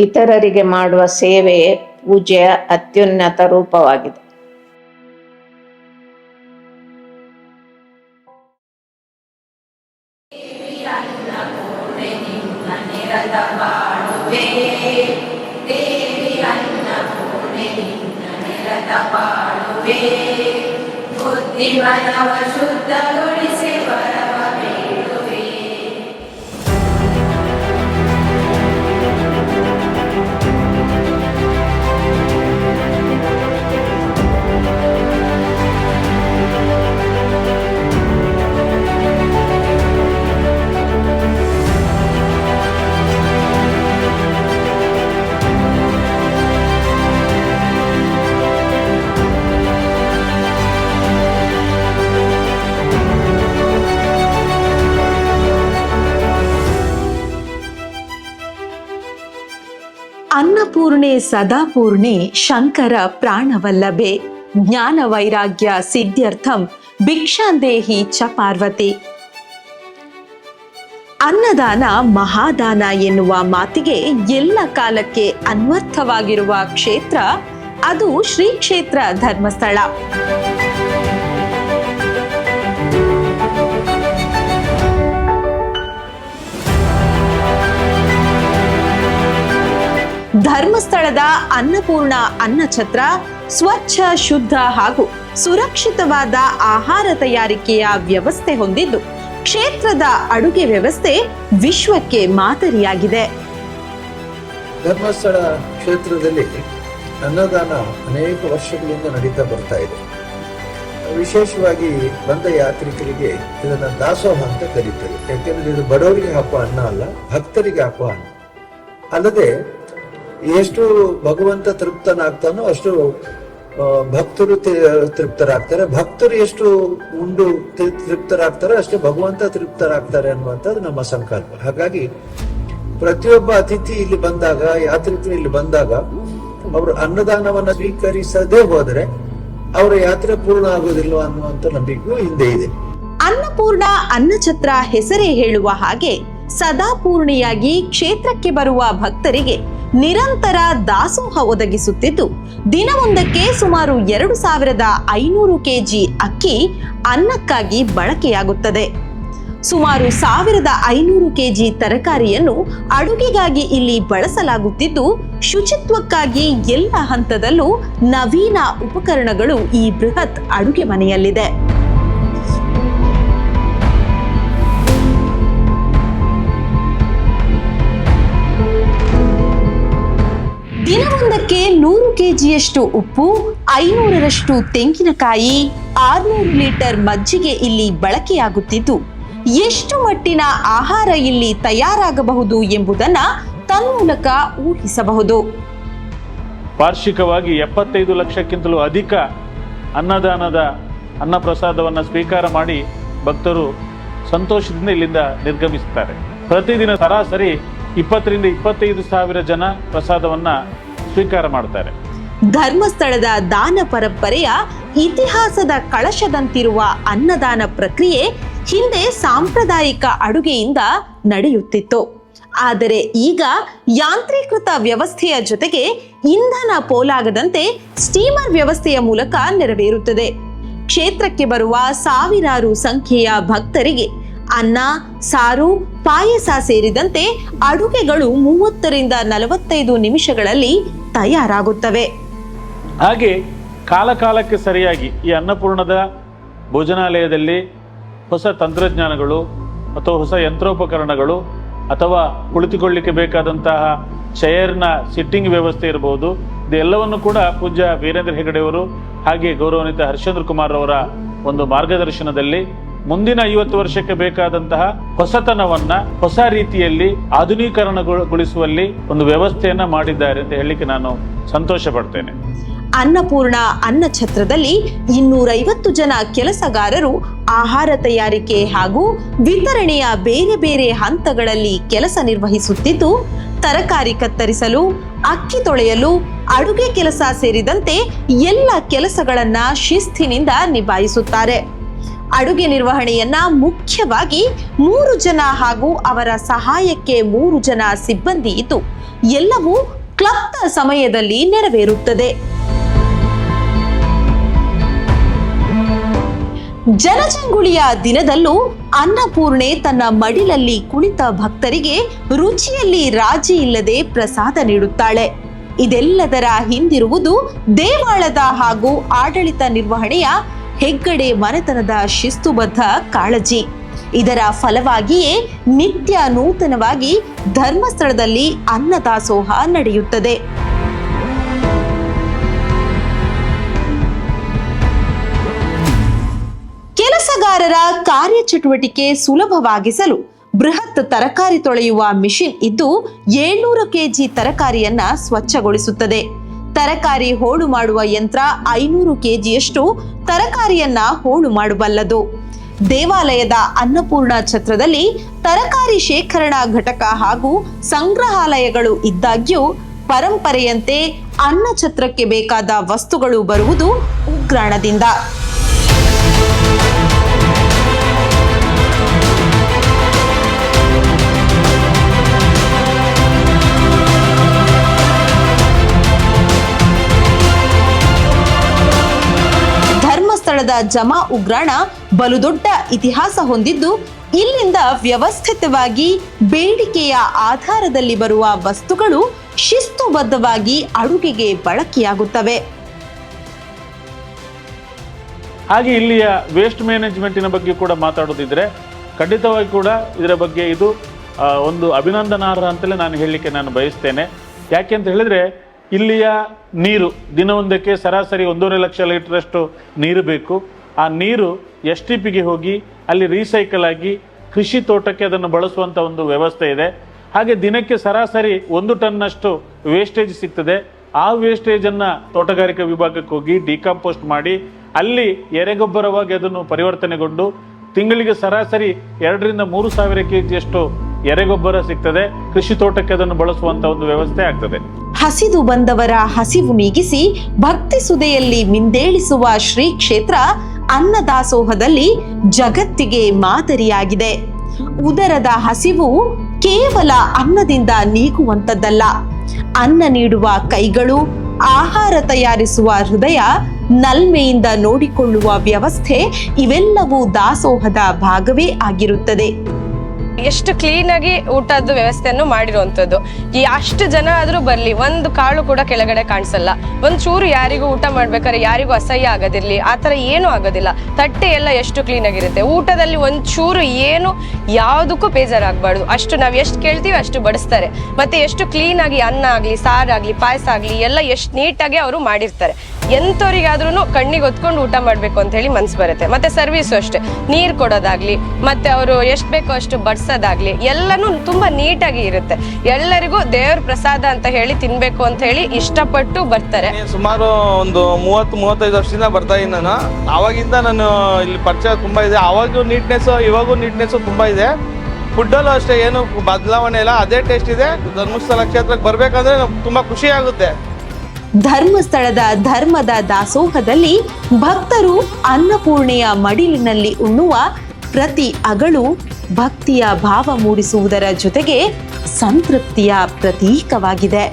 ಇತರರಿಗೆ ಮಾಡುವ ಸೇವೆಯೇ ಪೂಜೆಯ ಅತ್ಯುನ್ನತ ರೂಪವಾಗಿದೆ. ಬುದ್ಧಿಮನವ ಶುದ್ಧಗೊಳಿಸಿ ಬರವ ಬೇಡುವೆ. ಅನ್ನಪೂರ್ಣೆ ಸದಾಪೂರ್ಣೆ ಶಂಕರ ಪ್ರಾಣವಲ್ಲಭೆ ಜ್ಞಾನ ವೈರಾಗ್ಯ ಸಿದ್ಧ್ಯರ್ಥಂ ಭಿಕ್ಷಾಂದೇಹಿ ಚ ಪಾರ್ವತಿ. ಅನ್ನದಾನ ಮಹಾದಾನ ಎನ್ನುವ ಮಾತಿಗೆ ಎಲ್ಲ ಕಾಲಕ್ಕೆ ಅನ್ವರ್ಥವಾಗಿರುವ ಕ್ಷೇತ್ರ ಅದು ಶ್ರೀ ಕ್ಷೇತ್ರ ಧರ್ಮಸ್ಥಳ. ಧರ್ಮಸ್ಥಳದ ಅನ್ನಪೂರ್ಣ ಅನ್ನಛತ್ರ ಸ್ವಚ್ಛ, ಶುದ್ಧ ಹಾಗೂ ಸುರಕ್ಷಿತವಾದ ಆಹಾರ ತಯಾರಿಕೆಯ ವ್ಯವಸ್ಥೆ ಹೊಂದಿದ್ದು ಕ್ಷೇತ್ರದ ಅಡುಗೆ ವ್ಯವಸ್ಥೆ ವಿಶ್ವಕ್ಕೆ ಮಾದರಿಯಾಗಿದೆ. ಧರ್ಮಸ್ಥಳ ಕ್ಷೇತ್ರದಲ್ಲಿ ಅನ್ನದಾನ ಅನೇಕ ವರ್ಷಗಳಿಂದ ನಡೀತಾ ಬರ್ತಾ ಇದೆ. ವಿಶೇಷವಾಗಿ ಬಂದ ಯಾತ್ರಿಕರಿಗೆ ಇದನ್ನ ದಾಸೋಹ ಅಂತ ಕರೀತಾರೆ. ಯಾಕೆಂದ್ರೆ ಇದು ಬಡವರಿಗೆ ಹಾಕುವ ಅನ್ನ ಅಲ್ಲ, ಭಕ್ತರಿಗೆ ಹಾಕುವ ಅನ್ನ. ಅಲ್ಲದೆ ಎಷ್ಟು ಭಗವಂತ ತೃಪ್ತನಾಗ್ತಾನೋ ಅಷ್ಟು ಭಕ್ತರು ತೃಪ್ತರಾಗ್ತಾರೆ. ಭಕ್ತರು ಎಷ್ಟು ಉಂಡು ತೃಪ್ತರಾಗ್ತಾರೆ ಅಷ್ಟು ಭಗವಂತ ತೃಪ್ತರಾಗ್ತಾರೆ ಅನ್ನುವಂಥದ್ದು ನಮ್ಮ ಸಂಕಲ್ಪ. ಹಾಗಾಗಿ ಪ್ರತಿಯೊಬ್ಬ ಅತಿಥಿ ಇಲ್ಲಿ ಬಂದಾಗ, ಯಾತ್ರಿಕರು ಇಲ್ಲಿ ಬಂದಾಗ ಅವರು ಅನ್ನದಾನವನ್ನ ಸ್ವೀಕರಿಸದೇ ಹೋದರೆ ಅವರ ಯಾತ್ರೆ ಪೂರ್ಣ ಆಗುವುದಿಲ್ಲ ಅನ್ನುವಂಥ ನಂಬಿಕೆಯೂ ಹಿಂದೆ ಇದೆ. ಅನ್ನಪೂರ್ಣ ಅನ್ನಛತ್ರ ಹೆಸರೇ ಹೇಳುವ ಹಾಗೆ ಸದಾಪೂರ್ಣಿಯಾಗಿ ಕ್ಷೇತ್ರಕ್ಕೆ ಬರುವ ಭಕ್ತರಿಗೆ ನಿರಂತರ ದಾಸೋಹ ಒದಗಿಸುತ್ತಿದ್ದು ದಿನವೊಂದಕ್ಕೆ ಸುಮಾರು 2500 ಕೆಜಿ ಅಕ್ಕಿ ಅನ್ನಕ್ಕಾಗಿ ಬಳಕೆಯಾಗುತ್ತದೆ. ಸುಮಾರು 1500 ಕೆಜಿ ತರಕಾರಿಯನ್ನು ಅಡುಗೆಗಾಗಿ ಇಲ್ಲಿ ಬಳಸಲಾಗುತ್ತಿದ್ದು ಶುಚಿತ್ವಕ್ಕಾಗಿ ಎಲ್ಲ ಹಂತದಲ್ಲೂ ನವೀನ ಉಪಕರಣಗಳು ಈ ಬೃಹತ್ ಅಡುಗೆ ಮನೆಯಲ್ಲಿದೆ. ದಿನವೊಂದಕ್ಕೆ 100 ಕೆಜಿಯಷ್ಟು ಉಪ್ಪು, 500ರಷ್ಟು ತೆಂಗಿನಕಾಯಿ, 600 ಲೀಟರ್ ಮಜ್ಜಿಗೆ ಇಲ್ಲಿ ಬಳಕೆಯಾಗುತ್ತಿದ್ದು ಎಷ್ಟು ಮಟ್ಟಿನ ಆಹಾರ ಇಲ್ಲಿ ತಯಾರಾಗಬಹುದು ಎಂಬುದನ್ನ ತನ್ಮೂಲಕ ಊಹಿಸಬಹುದು. ವಾರ್ಷಿಕವಾಗಿ 75 ಲಕ್ಷಕ್ಕಿಂತಲೂ ಅಧಿಕ ಅನ್ನದಾನದ ಅನ್ನಪ್ರಸಾದವನ್ನು ಸ್ವೀಕಾರ ಮಾಡಿ ಭಕ್ತರು ಸಂತೋಷದಿಂದ ಇಲ್ಲಿಂದ ನಿರ್ಗಮಿಸುತ್ತಾರೆ. ಪ್ರತಿದಿನ ಸರಾಸರಿ 20 ರಿಂದ 25 ಸಾವಿರ ಜನ ಪ್ರಸಾದವನ್ನ ಸ್ವೀಕಾರ ಮಾಡ್ತಾರೆ. ಧರ್ಮಸ್ಥಳದ ದಾನ ಪರಂಪರೆಯ ಇತಿಹಾಸದ ಕಳಶದಂತಿರುವ ಅನ್ನದಾನ ಪ್ರಕ್ರಿಯೆ ಹಿಂದೆ ಸಾಂಪ್ರದಾಯಿಕ ಅಡುಗೆಯಿಂದ ನಡೆಯುತ್ತಿತ್ತು. ಆದರೆ ಈಗ ಯಾಂತ್ರೀಕೃತ ವ್ಯವಸ್ಥೆಯ ಜೊತೆಗೆ ಇಂಧನ ಪೋಲಾಗದಂತೆ ಸ್ಟೀಮರ್ ವ್ಯವಸ್ಥೆಯ ಮೂಲಕ ನೆರವೇರುತ್ತದೆ. ಕ್ಷೇತ್ರಕ್ಕೆ ಬರುವ ಸಾವಿರಾರು ಸಂಖ್ಯೆಯ ಭಕ್ತರಿಗೆ ಅನ್ನ, ಸಾರು, ಪಾಯಸ ಸೇರಿದಂತೆ ಅಡುಗೆಗಳು 30 ರಿಂದ 45 ನಿಮಿಷಗಳಲ್ಲಿ ತಯಾರಾಗುತ್ತವೆ. ಹಾಗೆ ಕಾಲಕಾಲಕ್ಕೆ ಸರಿಯಾಗಿ ಈ ಅನ್ನಪೂರ್ಣದ ಭೋಜನಾಲಯದಲ್ಲಿ ಹೊಸ ತಂತ್ರಜ್ಞಾನಗಳು ಅಥವಾ ಹೊಸ ಯಂತ್ರೋಪಕರಣಗಳು ಅಥವಾ ಕುಳಿತುಕೊಳ್ಳಿಕ್ಕೆ ಬೇಕಾದಂತಹ ಚೇರ್ನ ಸಿಟ್ಟಿಂಗ್ ವ್ಯವಸ್ಥೆ ಇರಬಹುದು. ಇದೆಲ್ಲವನ್ನು ಕೂಡ ಪೂಜ್ಯ ವೀರೇಂದ್ರ ಹೆಗಡೆಯವರು ಹಾಗೆ ಗೌರವಾನ್ವಿತ ಹರ್ಷೇಂದ್ರ ಕುಮಾರ್ ಅವರ ಒಂದು ಮಾರ್ಗದರ್ಶನದಲ್ಲಿ ಮುಂದಿನ 50 ವರ್ಷಕ್ಕೆ ಬೇಕಾದಂತಹ ಹೊಸತನವನ್ನ ಹೊಸ ರೀತಿಯಲ್ಲಿ ಆಧುನೀಕರಣಗೊಳಿಸುವಲ್ಲಿ ಒಂದು ವ್ಯವಸ್ಥೆಯನ್ನ ಮಾಡಿದ್ದಾರೆ ಅಂತ ಹೇಳಲಿಕ್ಕೆ ನಾನು ಸಂತೋಷ ಪಡ್ತೇನೆ. ಅನ್ನಪೂರ್ಣ ಅನ್ನಛತ್ರದಲ್ಲಿ 250 ಜನ ಕೆಲಸಗಾರರು ಆಹಾರ ತಯಾರಿಕೆ ಹಾಗೂ ವಿತರಣೆಯ ಬೇರೆ ಬೇರೆ ಹಂತಗಳಲ್ಲಿ ಕೆಲಸ ನಿರ್ವಹಿಸುತ್ತಿದ್ದು ತರಕಾರಿ ಕತ್ತರಿಸಲು, ಅಕ್ಕಿ ತೊಳೆಯಲು, ಅಡುಗೆ ಕೆಲಸ ಸೇರಿದಂತೆ ಎಲ್ಲ ಕೆಲಸಗಳನ್ನ ಶಿಸ್ತಿನಿಂದ ನಿಭಾಯಿಸುತ್ತಾರೆ. ಅಡುಗೆ ನಿರ್ವಹಣೆಯನ್ನ ಮುಖ್ಯವಾಗಿ 3 ಜನ ಹಾಗೂ ಅವರ ಸಹಾಯಕ್ಕೆ 3 ಜನ ಸಿಬ್ಬಂದಿ ಇದ್ದು ಎಲ್ಲವೂ ಕ್ಲಬ್ನ ಸಮಯದಲ್ಲಿ ನೆರವೇರುತ್ತದೆ. ಜನಜಂಗುಳಿಯ ದಿನದಲ್ಲೂ ಅನ್ನಪೂರ್ಣೆ ತನ್ನ ಮಡಿಲಲ್ಲಿ ಕುಳಿತ ಭಕ್ತರಿಗೆ ರುಚಿಯಲ್ಲಿ ರಾಜಿ ಇಲ್ಲದೆ ಪ್ರಸಾದ ನೀಡುತ್ತಾಳೆ. ಇದೆಲ್ಲದರ ಹಿಂದಿರುವುದು ದೇವಾಲಯದ ಹಾಗೂ ಆಡಳಿತ ನಿರ್ವಹಣೆಯ ಹೆಗ್ಗಡೆ ಮನೆತನದ ಶಿಸ್ತುಬದ್ಧ ಕಾಳಜಿ. ಇದರ ಫಲವಾಗಿಯೇ ನಿತ್ಯ ನೂತನವಾಗಿ ಧರ್ಮಸ್ಥಳದಲ್ಲಿ ಅನ್ನದಾಸೋಹ ನಡೆಯುತ್ತದೆ. ಕೆಲಸಗಾರರ ಕಾರ್ಯಚಟುವಟಿಕೆ ಸುಲಭವಾಗಿಸಲು ಬೃಹತ್ ತರಕಾರಿ ತೊಳೆಯುವ ಮಿಷಿನ್ ಇದ್ದು 700 ಕೆಜಿ ತರಕಾರಿಯನ್ನ ಸ್ವಚ್ಛಗೊಳಿಸುತ್ತದೆ. ತರಕಾರಿ ಹೋಳು ಮಾಡುವ ಯಂತ್ರ 500 ಕೆಜಿಯಷ್ಟು ತರಕಾರಿಯನ್ನ ಹೋಳು ಮಾಡಬಲ್ಲದು. ದೇವಾಲಯದ ಅನ್ನಪೂರ್ಣ ಛತ್ರದಲ್ಲಿ ತರಕಾರಿ ಶೇಖರಣಾ ಘಟಕ ಹಾಗೂ ಸಂಗ್ರಹಾಲಯಗಳು ಇದ್ದಾಗ್ಯೂ ಪರಂಪರೆಯಂತೆ ಅನ್ನ ಛತ್ರಕ್ಕೆ ಬೇಕಾದ ವಸ್ತುಗಳು ಬರುವುದು ಉಗ್ರಾಣದಿಂದ. ಧರ್ಮಸ್ಥಳದ ಜಮಾ ಉಗ್ರಾಣ ಬಲು ದೊಡ್ಡ ಇತಿಹಾಸ ಹೊಂದಿದ್ದು ಇಲ್ಲಿಂದ ವ್ಯವಸ್ಥಿತವಾಗಿ ಬೇಡಿಕೆಯ ಆಧಾರದಲ್ಲಿ ಬರುವ ವಸ್ತುಗಳು ಶಿಸ್ತುಬದ್ಧವಾಗಿ ಅಡುಗೆಗೆ ಬಳಕೆಯಾಗುತ್ತವೆ. ಹಾಗೆ ಇಲ್ಲಿಯ ವೇಸ್ಟ್ ಮ್ಯಾನೇಜ್ಮೆಂಟಿನ ಬಗ್ಗೆ ಕೂಡ ಮಾತಾಡೋದಿದ್ರೆ ಖಂಡಿತವಾಗಿ ಕೂಡ ಇದರ ಬಗ್ಗೆ ಇದು ಒಂದು ಅಭಿನಂದನಾರ್ಹ ಅಂತಲೇ ನಾನು ಹೇಳಲಿಕ್ಕೆ ನಾನು ಬಯಸ್ತೇನೆ. ಯಾಕೆ ಅಂತ ಹೇಳಿದ್ರೆ ಇಲ್ಲಿಯ ನೀರು ದಿನವೊಂದಕ್ಕೆ ಸರಾಸರಿ 1.5 ಲಕ್ಷ ಲೀಟರಷ್ಟು ನೀರು ಬೇಕು. ಆ ನೀರು STPಗೆ ಹೋಗಿ ಅಲ್ಲಿ ರೀಸೈಕಲ್ ಆಗಿ ಕೃಷಿ ತೋಟಕ್ಕೆ ಅದನ್ನು ಬಳಸುವಂಥ ಒಂದು ವ್ಯವಸ್ಥೆ ಇದೆ. ಹಾಗೆ ದಿನಕ್ಕೆ ಸರಾಸರಿ 1 ಟನ್ನಷ್ಟು ವೇಸ್ಟೇಜ್ ಸಿಗ್ತದೆ. ಆ ವೇಸ್ಟೇಜನ್ನು ತೋಟಗಾರಿಕಾ ವಿಭಾಗಕ್ಕೆ ಹೋಗಿ ಡಿಕಂಪೋಸ್ಟ್ ಮಾಡಿ ಅಲ್ಲಿ ಎರೆಗೊಬ್ಬರವಾಗಿ ಅದನ್ನು ಪರಿವರ್ತನೆಗೊಂಡು ತಿಂಗಳಿಗೆ ಸರಾಸರಿ 2 ರಿಂದ 3 ಸಾವಿರ ಕೆಜಿಯಷ್ಟು ಎರೆಗೊಬ್ಬರ ಸಿಗ್ತದೆ. ಕೃಷಿ ತೋಟಕ್ಕೆ ಅದನ್ನು ಬಳಸುವಂತ ಒಂದು ವ್ಯವಸ್ಥೆ ಆಗ್ತದೆ. ಹಸಿದು ಬಂದವರ ಹಸಿವು ನೀಗಿಸಿ ಭಕ್ತಿ ಸುದೆಯಲ್ಲಿ ಮಿಂದೇಳಿಸುವ ಶ್ರೀ ಕ್ಷೇತ್ರ ಅನ್ನದಾಸೋಹದಲ್ಲಿ ಜಗತ್ತಿಗೆ ಮಾದರಿಯಾಗಿದೆ. ಉದರದ ಹಸಿವು ಕೇವಲ ಅನ್ನದಿಂದ ನೀಗುವಂತದ್ದಲ್ಲ. ಅನ್ನ ನೀಡುವ ಕೈಗಳು, ಆಹಾರ ತಯಾರಿಸುವ ಹೃದಯ, ನಲ್ಮೆಯಿಂದ ನೋಡಿಕೊಳ್ಳುವ ವ್ಯವಸ್ಥೆ ಇವೆಲ್ಲವೂ ದಾಸೋಹದ ಭಾಗವೇ ಆಗಿರುತ್ತದೆ. ಎಷ್ಟು ಕ್ಲೀನ್ ಆಗಿ ಊಟದ ವ್ಯವಸ್ಥೆಯನ್ನು ಮಾಡಿರುವಂಥದ್ದು. ಅಷ್ಟು ಜನ ಆದ್ರೂ ಬರ್ಲಿ, ಒಂದು ಕಾಳು ಕೂಡ ಕೆಳಗಡೆ ಕಾಣಿಸಲ್ಲ. ಒಂದ್ ಚೂರು ಯಾರಿಗೂ ಊಟ ಮಾಡ್ಬೇಕಾದ್ರೆ ಯಾರಿಗೂ ಅಸಹ್ಯ ಆಗೋದಿರ್ಲಿ, ಆತರ ಏನೂ ಆಗೋದಿಲ್ಲ. ತಟ್ಟೆ ಎಲ್ಲ ಎಷ್ಟು ಕ್ಲೀನ್ ಆಗಿರುತ್ತೆ. ಊಟದಲ್ಲಿ ಒಂದ್ ಚೂರು ಏನು ಯಾವುದಕ್ಕೂ ಬೇಜಾರಾಗಬಾರ್ದು. ಅಷ್ಟು ನಾವ್ ಎಷ್ಟು ಕೇಳ್ತೀವಿ ಅಷ್ಟು ಬಡಿಸ್ತಾರೆ. ಮತ್ತೆ ಎಷ್ಟು ಕ್ಲೀನ್ ಆಗಿ ಅನ್ನ ಆಗ್ಲಿ, ಸಾರಾಗ್ಲಿ, ಪಾಯಸ ಆಗ್ಲಿ ಎಲ್ಲ ಎಷ್ಟು ನೀಟಾಗಿ ಅವರು ಮಾಡಿರ್ತಾರೆ. ಎಂಥವ್ರಿಗಾದ್ರೂ ಕಣ್ಣಿಗೆ ಹೊತ್ಕೊಂಡು ಊಟ ಮಾಡ್ಬೇಕು ಅಂತ ಹೇಳಿ ಮನ್ಸು ಬರುತ್ತೆ. ಮತ್ತೆ ಸರ್ವಿಸು ಅಷ್ಟೇ, ನೀರು ಕೊಡೋದಾಗ್ಲಿ, ಮತ್ತೆ ಅವರು ಎಷ್ಟು ಬೇಕೋ ಅಷ್ಟು ಬಡ್ಸೋದಾಗ್ಲಿ ಎಲ್ಲನೂ ತುಂಬಾ ನೀಟಾಗಿ ಇರುತ್ತೆ. ಎಲ್ಲರಿಗೂ ದೇವ್ರ ಪ್ರಸಾದ ಅಂತ ಹೇಳಿ ತಿನ್ಬೇಕು ಅಂತ ಹೇಳಿ ಇಷ್ಟಪಟ್ಟು ಬರ್ತಾರೆ. ಸುಮಾರು ಒಂದು 30-35 ವರ್ಷದಿಂದ ಬರ್ತಾ ಇದ್ದೀನಿ ನಾನು. ಆವಾಗಿಂದ ನಾನು ಇಲ್ಲಿ ಪರಿಚಯ ತುಂಬಾ ಇದೆ. ಆವಾಗೂ ನೀಟ್ನೆಸ್, ಇವಾಗೂ ನೀಟ್ನೆಸ್ ತುಂಬಾ ಇದೆ. ಫುಡ್ಡಲ್ಲೂ ಅಷ್ಟೇ ಏನು ಬದಲಾವಣೆ ಇಲ್ಲ, ಅದೇ ಟೇಸ್ಟ್ ಇದೆ. ಧರ್ಮಸ್ಥಳ ಕ್ಷೇತ್ರಕ್ಕೆ ಬರ್ಬೇಕಂದ್ರೆ ತುಂಬಾ ಖುಷಿ ಆಗುತ್ತೆ. ಧರ್ಮಸ್ಥಳದ ಧರ್ಮದ ದಾಸೋಹದಲ್ಲಿ ಭಕ್ತರು ಅನ್ನಪೂರ್ಣೆಯ ಮಡಿಲಿನಲ್ಲಿ ಉಣ್ಣುವ ಪ್ರತಿ ಅಗಳು ಭಕ್ತಿಯ ಭಾವ ಮೂಡಿಸುವುದರ ಜೊತೆಗೆ ಸಂತೃಪ್ತಿಯ ಪ್ರತೀಕವಾಗಿದೆ.